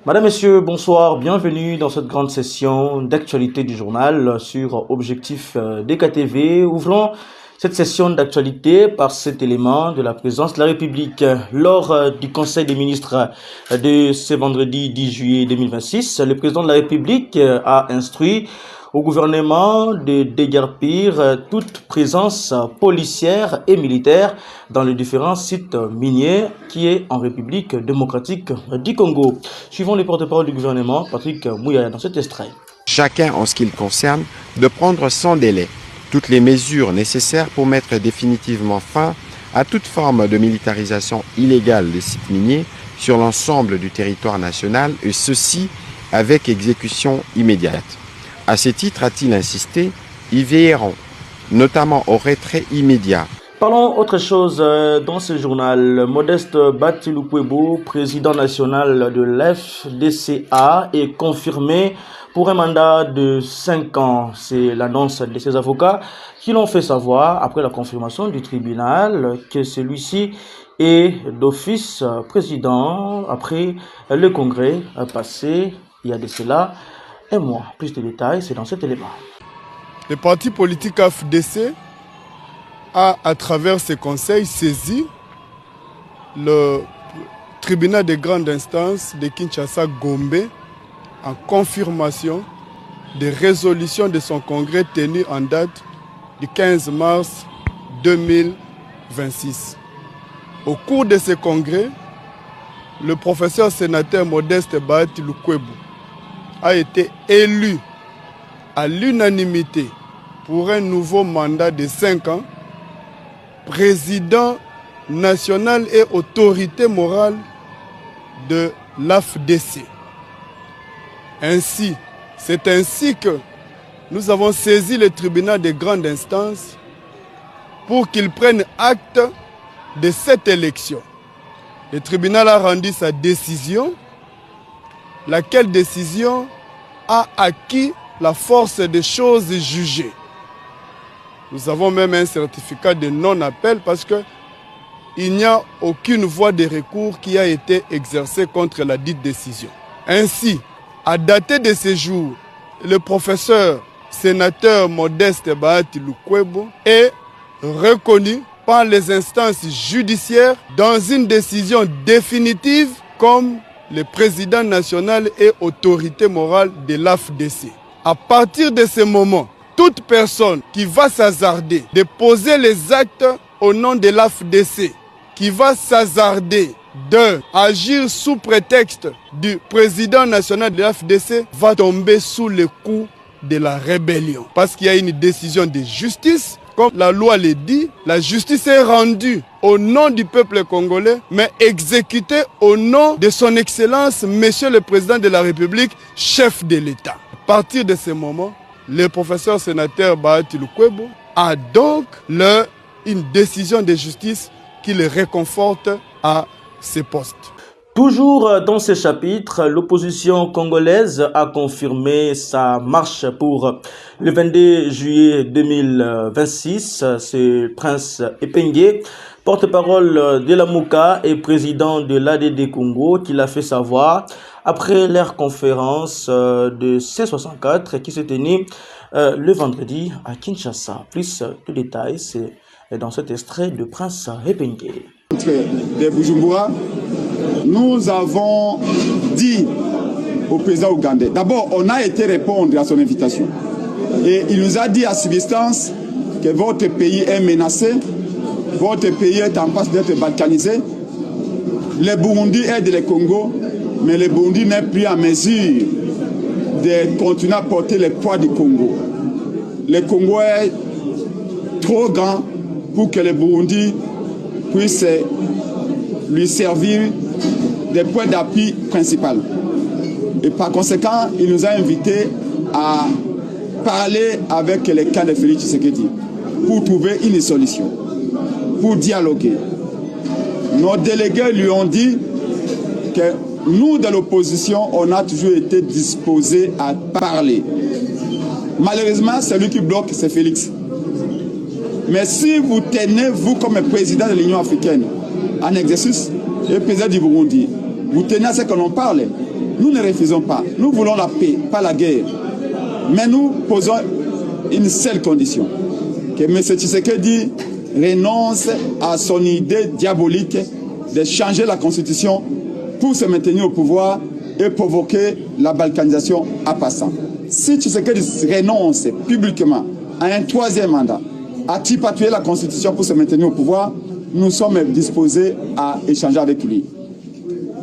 Madame, Messieurs, bonsoir, bienvenue dans cette grande session d'actualité du journal sur Objectif DKTV. Ouvrons cette session d'actualité par cet élément de la présidence de la République. Lors du Conseil des ministres de ce vendredi 10 juillet 2026, le président de la République a instruit au gouvernement de déguerpir toute présence policière et militaire dans les différents sites miniers qui est en République démocratique du Congo. Suivons les porte-parole du gouvernement, Patrick Mouyaya, dans cet extrait. Chacun, en ce qui le concerne, de prendre sans délai toutes les mesures nécessaires pour mettre définitivement fin à toute forme de militarisation illégale des sites miniers sur l'ensemble du territoire national, et ceci avec exécution immédiate. À ce titre, a-t-il insisté, ils veilleront notamment au retrait immédiat. Parlons autre chose dans ce journal. Modeste Batilukwebo, président national de l'FDCA, est confirmé pour un mandat de 5 ans. C'est l'annonce de ses avocats qui l'ont fait savoir après la confirmation du tribunal que celui-ci est d'office président après le congrès passé il y a de cela un mois. Plus de détails, c'est dans cet élément. Le parti politique AFDC a, à travers ses conseils, saisi le tribunal de grande instance de Kinshasa-Gombe en confirmation des résolutions de son congrès tenu en date du 15 mars 2026. Au cours de ce congrès, le professeur sénateur Modeste Batilukwebo a été élu à l'unanimité pour un nouveau mandat de 5 ans, président national et autorité morale de l'AFDC. Ainsi, c'est ainsi que nous avons saisi le tribunal de grande instance pour qu'il prenne acte de cette élection. Le tribunal a rendu sa décision, laquelle décision a acquis la force des choses jugées. Nous avons même un certificat de non-appel parce qu'il n'y a aucune voie de recours qui a été exercée contre la dite décision. Ainsi, à dater de ce jour, le professeur sénateur Modeste Batilukwebo est reconnu par les instances judiciaires dans une décision définitive comme le président national et autorité morale de l'AFDC. À partir de ce moment, toute personne qui va s'hasarder de poser les actes au nom de l'AFDC, qui va s'hasarder d'agir sous prétexte du président national de l'AFDC, va tomber sous le coup de la rébellion. Parce qu'il y a une décision de justice. Comme la loi le dit, la justice est rendue au nom du peuple congolais, mais exécutée au nom de son Excellence, Monsieur le Président de la République, chef de l'État. À partir de ce moment, le professeur sénateur Batilukwebo a donc une décision de justice qui le réconforte à ses postes. Toujours dans ce chapitre, l'opposition congolaise a confirmé sa marche pour le 22 juillet 2026. C'est Prince Epengue, porte-parole de la Mouka et président de l'ADD Congo, qui l'a fait savoir après leur conférence de C64 qui s'est tenue le vendredi à Kinshasa. Plus de détails, c'est dans cet extrait de Prince Epengue. De Bujumbura, nous avons dit au président ougandais, d'abord on a été répondre à son invitation et il nous a dit à substance que votre pays est menacé, votre pays est en passe d'être balkanisé, le Burundi aide le Congo, mais le Burundi n'est plus en mesure de continuer à porter le poids du Congo. Le Congo est trop grand pour que le Burundi puisse lui servir des points d'appui principaux. Et par conséquent, il nous a invités à parler avec les cas de Félix Tshisekedi pour trouver une solution, pour dialoguer. Nos délégués lui ont dit que nous, de l'opposition, on a toujours été disposés à parler. Malheureusement, celui qui bloque, c'est Félix. Mais si vous tenez, vous comme président de l'Union africaine, en exercice, et président du Burundi, vous tenez à ce que l'on parle, nous ne refusons pas. Nous voulons la paix, pas la guerre. Mais nous posons une seule condition. Que M. Tshisekedi renonce à son idée diabolique de changer la constitution pour se maintenir au pouvoir et provoquer la balkanisation à passant. Si Tshisekedi renonce publiquement à un troisième mandat, à tripatouiller la constitution pour se maintenir au pouvoir, nous sommes disposés à échanger avec lui.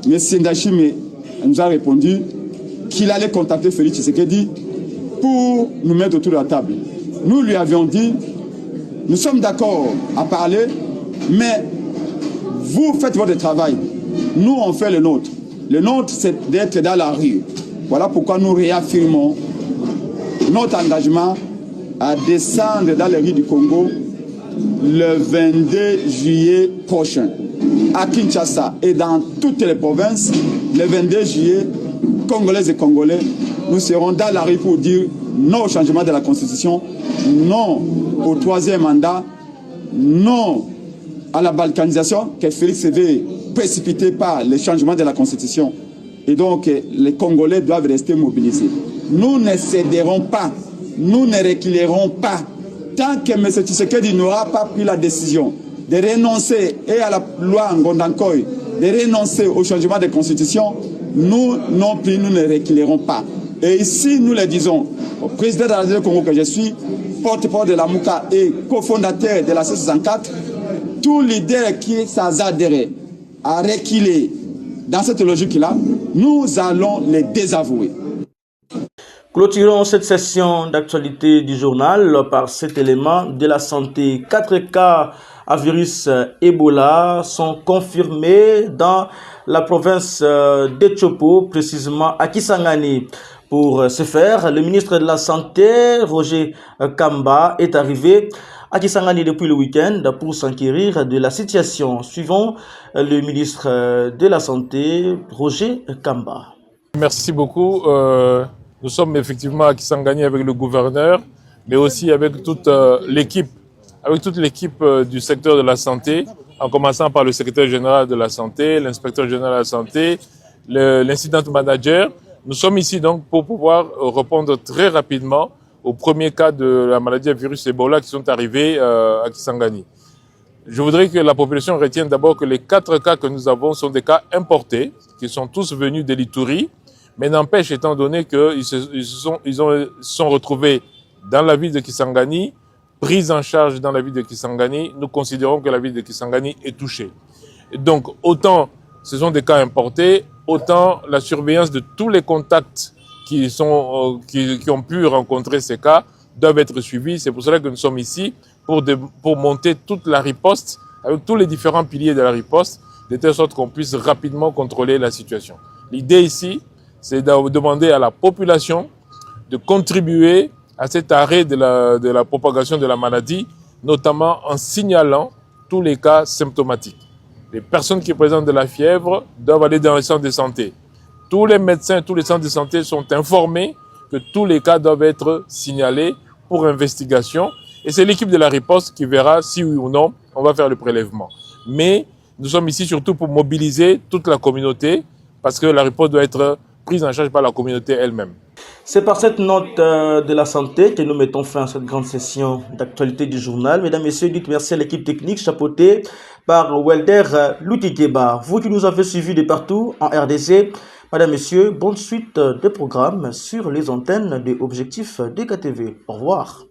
M. Ndashime nous a répondu qu'il allait contacter Félix Tshisekedi pour nous mettre autour de la table. Nous lui avions dit, nous sommes d'accord à parler, mais vous faites votre travail. Nous, on fait le nôtre. Le nôtre, c'est d'être dans la rue. Voilà pourquoi nous réaffirmons notre engagement à descendre dans les rues du Congo le 22 juillet prochain. À Kinshasa et dans toutes les provinces, le 22 juillet, Congolaises et Congolais, nous serons dans la rue pour dire non au changement de la Constitution, non au troisième mandat, non à la balkanisation que Félix veut précipiter par le changement de la Constitution. Et donc, les Congolais doivent rester mobilisés. Nous ne céderons pas, nous ne reculerons pas. Tant que M. Tshisekedi n'aura pas pris la décision de renoncer et à la loi Ngondankoy, de renoncer au changement de constitution, nous non plus, nous ne reculerons pas. Et ici, nous le disons, au président de la République du Congo que je suis, porte-parole de la MOUCA et cofondateur de la C64, tout leader qui s'adhérait à reculer dans cette logique-là, nous allons les désavouer. Clôturons cette session d'actualité du journal par cet élément de la santé. 4 cas à virus Ebola sont confirmés dans la province d'Etchopo, précisément à Kisangani. Pour ce faire, le ministre de la Santé, Roger Kamba, est arrivé à Kisangani depuis le week-end pour s'enquérir de la situation. Suivons le ministre de la Santé, Roger Kamba. Merci beaucoup. Nous sommes effectivement à Kisangani avec le gouverneur, mais aussi avec toute l'équipe, du secteur de la santé, en commençant par le secrétaire général de la santé, l'inspecteur général de la santé, l'incident manager. Nous sommes ici donc pour pouvoir répondre très rapidement aux premiers cas de la maladie à virus Ebola qui sont arrivés à Kisangani. Je voudrais que la population retienne d'abord que les 4 cas que nous avons sont des cas importés, qui sont tous venus de l'Ituri. Mais n'empêche, étant donné qu'ils se sont retrouvés dans la ville de Kisangani, pris en charge dans la ville de Kisangani, nous considérons que la ville de Kisangani est touchée. Et donc, autant ce sont des cas importés, autant la surveillance de tous les contacts qui ont pu rencontrer ces cas doivent être suivis. C'est pour cela que nous sommes ici, pour monter toute la riposte, avec tous les différents piliers de la riposte, de telle sorte qu'on puisse rapidement contrôler la situation. L'idée ici, c'est de demander à la population de contribuer à cet arrêt de la propagation de la maladie, notamment en signalant tous les cas symptomatiques. Les personnes qui présentent de la fièvre doivent aller dans les centres de santé. Tous les médecins, tous les centres de santé sont informés que tous les cas doivent être signalés pour investigation. Et c'est l'équipe de la riposte qui verra si oui ou non on va faire le prélèvement. Mais nous sommes ici surtout pour mobiliser toute la communauté, parce que la riposte doit être prise en charge par la communauté elle-même. C'est par cette note de la santé que nous mettons fin à cette grande session d'actualité du journal. Mesdames, Messieurs, dites merci à l'équipe technique chapeautée par Welder Lutikeba. Vous qui nous avez suivis de partout en RDC, Mesdames, Messieurs, bonne suite des programmes sur les antennes de Objectif DKTV. Au revoir.